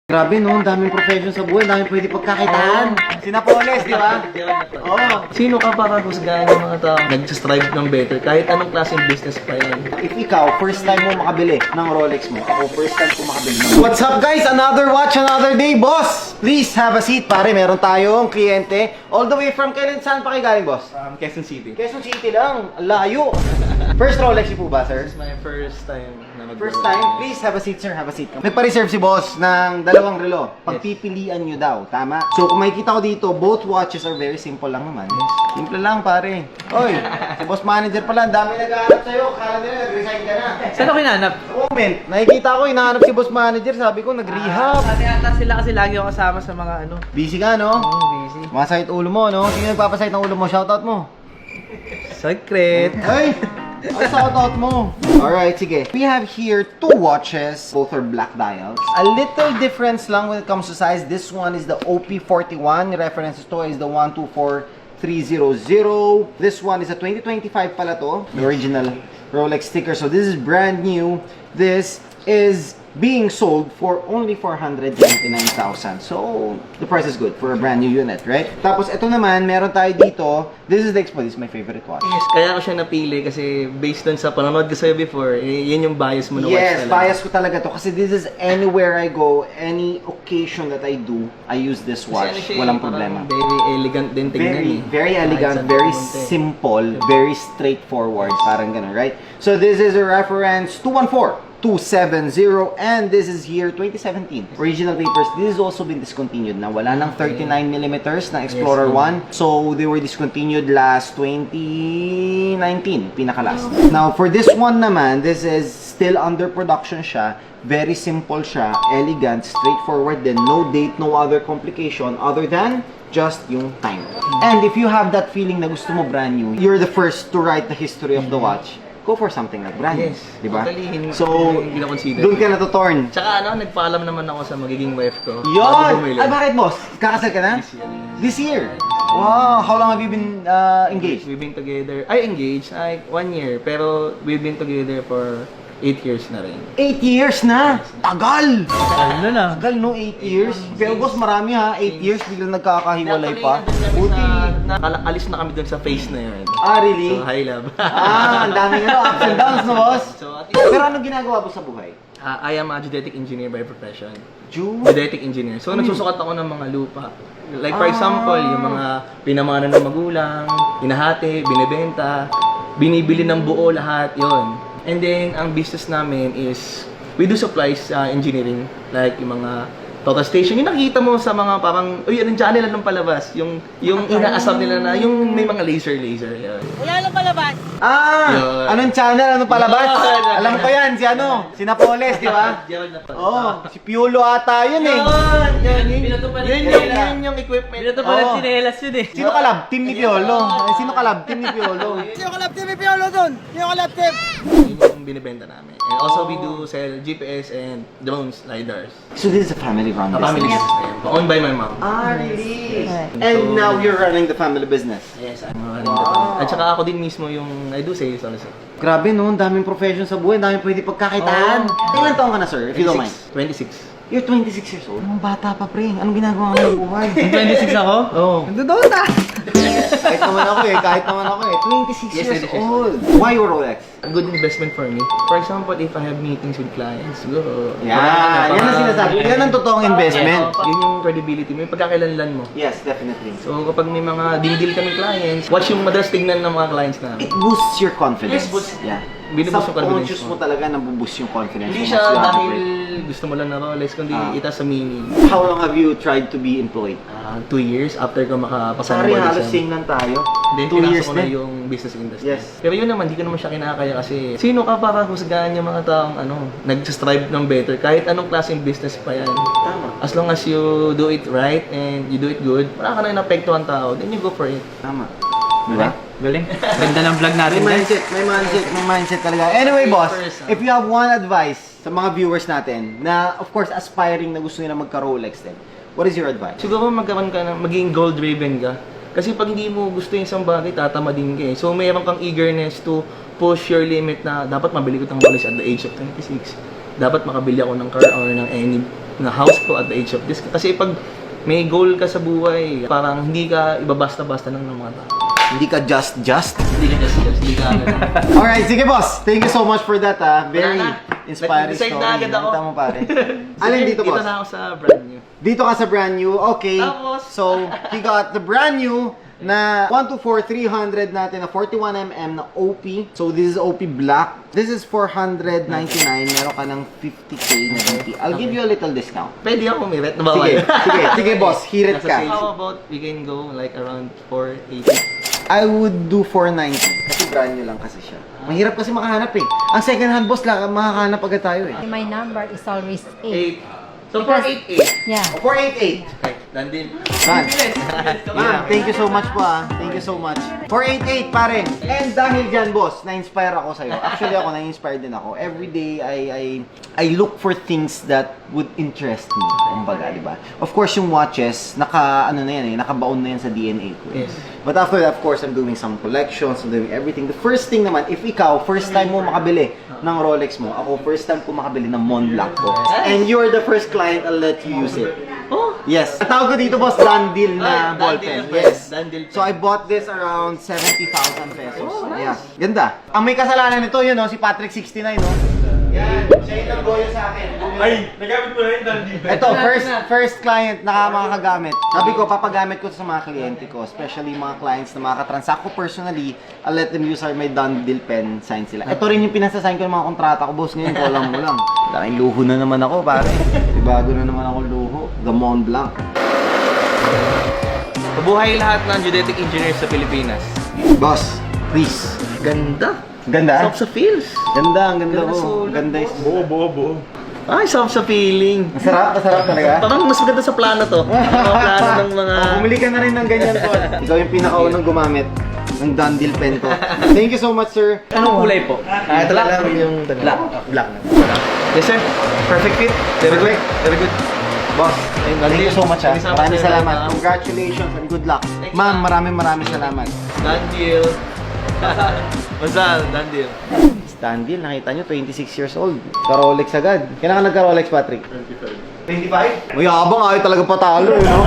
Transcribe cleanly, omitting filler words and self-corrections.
Grabe no, ang daming profession sa buhay, daming pwede pagkakitaan. Sinapoles, di ba? Oo. Sino ka para husgahan ng mga tao nag-strive ng better kahit anong klaseng business pa yan? If ikaw, first time mo makabili ng Rolex mo, ako first time ko makabili ng What's up guys? Another watch, another day, boss! Please have a seat, pare. Meron tayong kliyente. All the way from kailan saan pa kayo galing, boss? Quezon City. Quezon City lang. Layo. First Rolex po ba, sir? This is my first time na First time, please have a seat, sir. Have a seat. Nagpa-reserve si boss ng dalawang relo. Pagpipilian nyo daw. Tama? So, kung makikita ko dito, both watches are very simple lang naman. Simple lang, pare. Oy, si boss manager pala. Ang dami nag-aanap sa'yo. Kala nila, nag-resign ka na. Saan ako hinanap? Moment. Nakikita ko, hinahanap si boss manager. Sabi ko, nag-rehab. Sabi ata sila kasi lagi ako kasama sa mga ano. Busy ka, no? Busy. Masakit ulo mo, no? Sino nagpapasakit ng ulo mo? Shoutout mo. Secret. Ay! Ay, shoutout mo. Alright, sige. We have here two watches. Both are black dials. A little difference lang when it comes to size. This one is the OP41. Reference to is the 124300. This one is a 2025 pala to. The original Rolex sticker. So this is brand new. This is being sold for only 499,000. So, the price is good for a brand new unit, right? Tapos, ito naman, meron tayo dito. This is the Expo. This is my favorite watch. Yes, kaya ko siya napili kasi based dun sa panonood ko sa'yo before, yun yung bias mo na watch Yes, talaga. bias ko talaga to. Kasi this is anywhere I go, any occasion that I do, I use this watch. Kasi ano siya, Walang parang problema. Very elegant din tignan eh. Very elegant, Kahit saan very pumunta eh. simple, very straightforward. Parang ganun, right? So, this is a reference 214-270, and this is year 2017. Original papers. This has also been discontinued na. Wala nang 39mm na Explorer 1. So, they were discontinued last 2019, pinaka-last. Now, for this one naman, this is still under production siya. Very simple siya, elegant, straightforward, then no date, no other complication other than just yung time. And if you have that feeling na gusto mo brand new, you're the first to write the history of the watch, go for something like brand new. Yes. Diba? Totally, So, hindi na consider. doon ka natutorn. Tsaka ano, nagpaalam naman ako sa magiging wife ko. Bago Yon! bumili. Ay, bakit boss? Kakasal ka na? This year. This year? Wow! How long have you been engaged? We've been together, engaged, 1 year. Pero we've been together for 8 years na rin. 8 years na! Tagal! Ano na? Tagal no, 8 years. Pero boss, marami ha, 8 years, biglang nagkakahiwalay pa. Buti. Buti. Alis na kami dun sa phase na yun. Ah, really? So, hi love. Ang daming ups and downs no, boss? So, Pero anong ginagawa mo sa buhay? I am a geodetic engineer by profession. Jew? Geodetic engineer. So, nagsusukat ako ng mga lupa. Like for example, yung mga pinamana ng magulang, hinahati, binibenta, binibili ng buo lahat, yon. And then, ang business namin is, we do supplies engineering. Like yung mga total station. Yung nakikita mo sa mga parang, uy, anong channel, anong palabas? Yung inaasar nila na, yung may mga laser, yun. Wala nang palabas. Ah! Yun. Anong channel? Anong palabas? Yun. Alam ko yan, si ano? Si Napoles, di ba? Gerald na pala. Oo, si Piolo ata yun eh. Yun yung equipment. Binato pala Oo. sinelas yun eh. Sino kalab? Team ni Piolo. Ay, sino kalab? Team ni Piolo. Sino kalab team Piolo dun? Sino kalab team? Yun yung binibenta namin. And also we do sell GPS and drones, lidars. So this is a family-run A business? family business na yun. Owned by my mom. Ah, really? And now you're running the family business? Yes, I'm running the company. At saka ako din mismo yung I do sales also. Grabe no, ang daming profession sa buhay, ang daming pwede pagkakitaan. Ilan taon ka na, sir, if you don't mind? 26. You're 26 years old? Anong bata pa, pre? Anong ginagawa mo ng buhay? 26 ako? Oo. Nagdodota! Kahit naman ako eh, 26 Yes, years 26 years old. Why your Rolex? A good investment for me. For example, if I have meetings with clients, siguro. Yan ang sinasabi. Yan ang totoong investment. Yun yung credibility mo, yung pagkakalanlan mo. Yes, definitely. So kapag may mga dinidil kami clients, watch yung madalas tignan ng mga clients namin. It boosts your confidence. Yes, boosts. Yeah. Binuboost yung confidence Subconscious mo. mo talaga nabuboost yung confidence Hindi mo. siya Mas lalo, dahil pre. gusto mo lang na Rolex, kundi ita sa meaning. How long have you tried to be employed? 2 years after ko makapasa ng Sorry, board halos exam. same lang tayo. Then, 2 pinasok years ko na din. yung business industry. Yes. Pero yun naman, di ko naman siya kinakaya kasi sino ka para husgahan yung mga taong nag-strive ng better kahit anong klaseng business pa yan. Tama. As long as you do it right and you do it good, wala ka na inapektuhan tao, then you go for it. Tama. Diba? Galing. Ganda ng vlog natin, May guys. may mindset talaga. Anyway, boss, First, if you have one advice sa mga viewers natin na, of course, aspiring na gusto nila magka-Rolex din, what is your advice? Siguro magkaroon ka ng maging goal-driven ka. Kasi pag hindi mo gusto yung isang bagay, tatamadin ka eh. So mayroon kang eagerness to push your limit na dapat mabili ko ng Rolex at the age of 26. Dapat makabili ako ng car or ng any na house ko at the age of this. Kasi pag may goal ka sa buhay, parang hindi ka ibabasta-basta ng mga tao. Hindi ka just. Hindi ka hindi ka Alright, sige boss. Thank you so much for that Very Wala na. inspiring Nag-decide story. na agad ako. Nakita mo pare. Alin dito Dito boss? na ako sa brand new. Dito ka sa brand new. Okay. Tapos- So, he got the brand new na 124-300 natin na 41mm na OP. So, this is OP black. This is 499. Meron ka ng 50k na DP. I'll give you a little discount. Pwede ako umirit na Sige boss. Hirit ka. How about we can go like around 480? I would do 490. Kasi brand new lang kasi siya. Mahirap kasi makahanap eh. Ang second hand boss lang, makakahanap agad tayo eh. My number is always 8. 8. So 488. Yeah. 488. Okay, done deal. Done. Ma'am, thank you so much po Thank you so much. 488 pare. And dahil dyan boss, na-inspire ako sa'yo. Actually ako, na-inspire din ako. Every day, I look for things that would interest me. Kumbaga, di ba? Of course, yung watches, nakabaon na yan sa DNA ko. Yes. But after that, of course, I'm doing some collections, I'm doing everything. The first thing naman, if ikaw, first time mo makabili ng Rolex mo, ako, first time ko makabili ng Montblanc ko. And you're the first client, I'll let you use it. Oh! Yes. Ang tawag ko dito, boss, done deal na Ay, done ballpen. deal, Yes. done deal. So I bought this around 70,000 pesos. Yeah. Ganda. Ang may kasalanan nito, yun, no, si Patrick 69, no? Yan. Siya yung nag-goyo sa akin. Ay, nagamit mo na yung done deal. Ito, first client na makakagamit. Sabi ko, papagamit ko sa mga kliyente ko, especially mga clients na makakatransact ko personally. I'll let them use my done deal pen, sign sila. Ito rin yung pinasasign ko ng mga kontrata ko, boss. Ngayon, ko mo lang. Laking luho na naman ako, pare. Bago na naman ako luho. The Montblanc. Mabuhay lahat ng genetic engineers sa Pilipinas. Boss, please. Ganda. Ganda? Sarap sa feels. Ganda, ang ganda Ganda ko. sulat. Ganda is... Buo. Ay, sarap sa feeling. Masarap talaga. Parang mas maganda sa plano to. Mga plano ng mga... Oh, bumili ka na rin ng ganyan, Tol. Ikaw yung pinakaunang gumamit ng done deal pen ko. Thank you so much, sir. Anong kulay po? Ito lang yung Black. Black. Yes, sir. Perfect fit. Very good. Very good. Boss, thank you so much ha. Maraming sir. salamat. Congratulations and good luck. Thank you, Ma'am, ma'am. maraming salamat. Done deal. Masal, done deal. Done deal, nakita nyo, 26 years old. Ka-Rolex agad. Kailan ka nagka-Rolex, Patrick? 25. 25? Mayabang, ayaw talaga patalo, no?